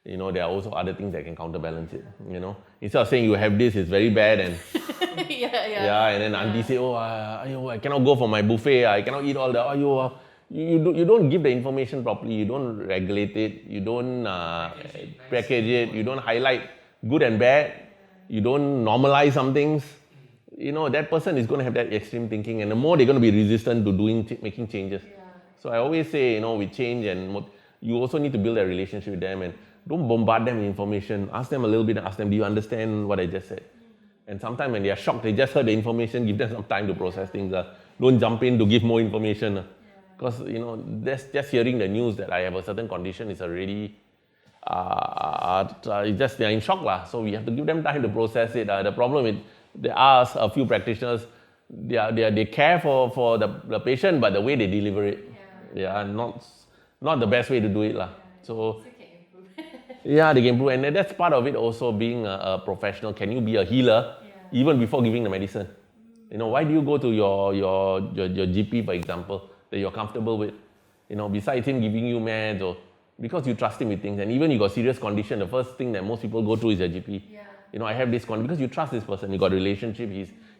There are also other things that can counterbalance it. Instead of saying you have this, it's very bad, and and then auntie say, oh, I cannot go for my buffet, I cannot eat all the, you don't give the information properly, you don't regulate it, you don't package it, you don't highlight good and bad, you don't normalize some things. That person is going to have that extreme thinking, and the more they're going to be resistant to making changes. So I always say, with change, and you also need to build a relationship with them, and don't bombard them with information. Ask them a little bit, and ask them, do you understand what I just said? And sometimes when they are shocked, they just heard the information, give them some time to process things. Don't jump in to give more information. Because, just hearing the news that I have a certain condition is already, they're in shock. So we have to give them time to process it. The problem is, there are a few practitioners, they care for the patient, but the way they deliver it, not the best way to do it. So they can improve, and that's part of it also, being a professional. Can you be a healer even before giving the medicine? Why do you go to your GP, for example, that you're comfortable with? Besides him giving you meds, or because you trust him with things, and even you got serious condition, the first thing that most people go to is their GP. I have this condition, because you trust this person, you got a relationship,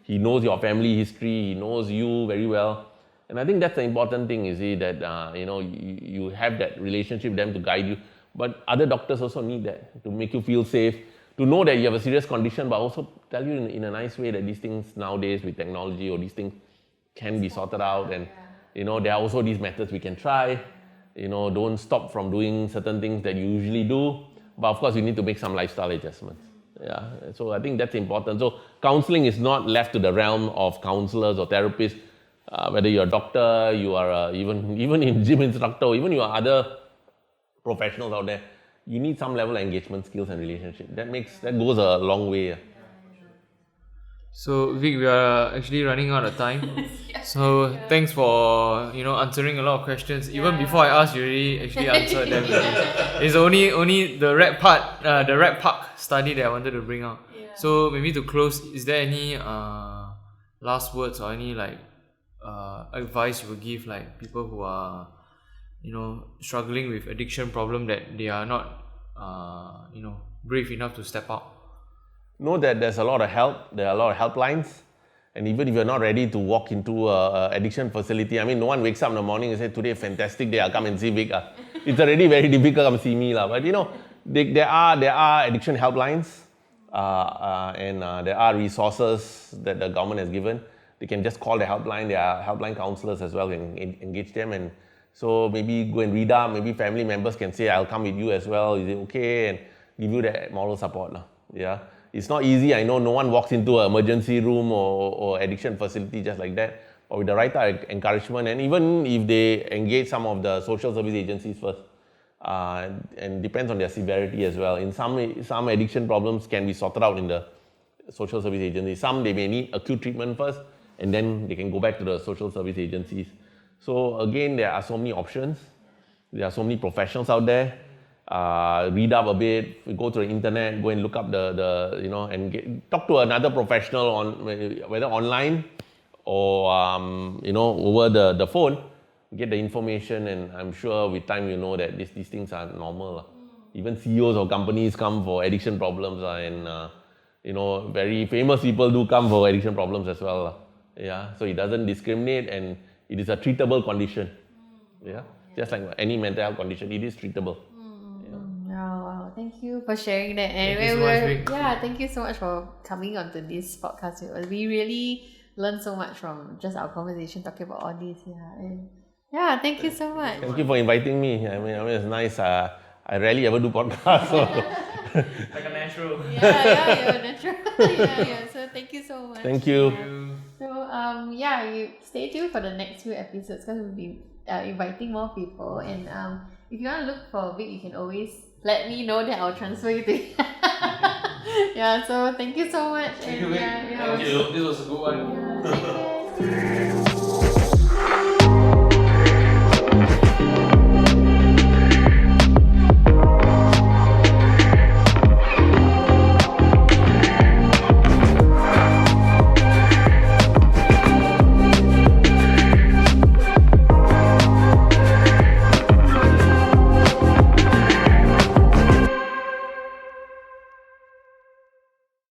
he knows your family history, he knows you very well. And I think that's the important thing, that you have that relationship with them to guide you. But other doctors also need that to make you feel safe, to know that you have a serious condition, but also tell you in a nice way that these things nowadays with technology, or these things can be sorted out, and there are also these methods we can try. Don't stop from doing certain things that you usually do, but of course you need to make some lifestyle adjustments. So I think that's important. So counseling is not left to the realm of counselors or therapists. Whether you're a doctor, you are even in gym instructor, or even you are other professionals out there, you need some level of engagement skills and relationship. That goes a long way.
So Vic, we are actually running out of time. So thanks for answering a lot of questions. Even before I asked, you already actually answered them. It's only the rat park study that I wanted to bring out. So maybe to close, is there any last words or any advice you would give people who are struggling with addiction problem that they are not brave enough to step out?
Know that there's a lot of help. There are a lot of helplines. And even if you're not ready to walk into a addiction facility, I mean, no one wakes up in the morning and says, today, fantastic day, I'll come and see Vic. It's already very difficult to come see me. But there are addiction helplines and there are resources that the government has given. They can just call the helpline. There are helpline counsellors as well, can engage them. And so maybe go and read up. Maybe family members can say, I'll come with you as well. Is it okay? And give you that moral support. Yeah. It's not easy. I know no one walks into an emergency room or addiction facility just like that. But with the right encouragement, and even if they engage some of the social service agencies first, and depends on their severity as well. In some addiction problems can be sorted out in the social service agencies. Some they may need acute treatment first, and then they can go back to the social service agencies. So again, there are so many options. There are so many professionals out there. Read up a bit, go to the internet, go and look up and talk to another professional on whether online or over the phone. Get the information, and I'm sure with time you know that these things are normal. Even CEOs of companies come for addiction problems, and very famous people do come for addiction problems as well. Yeah, so it doesn't discriminate, and it is a treatable condition. Yeah, just like any mental health condition, it is treatable.
Wow, thank you for sharing that. And
Thank you so much, Vic.
thank you so much for coming onto this podcast with us. We really learned so much from just our conversation talking about all this. Thank you so much.
Thank you for inviting me. I mean it's nice. I rarely ever do podcasts. So.
Like a natural.
You're a natural. So thank you so much.
Thank you.
So you stay tuned for the next few episodes because we'll be inviting more people. And if you want to look for Vic, you can always let me know that I'll transfer you to him. So thank you so much.
Thank you, Vic. Thank you. This was a good one.
Take care.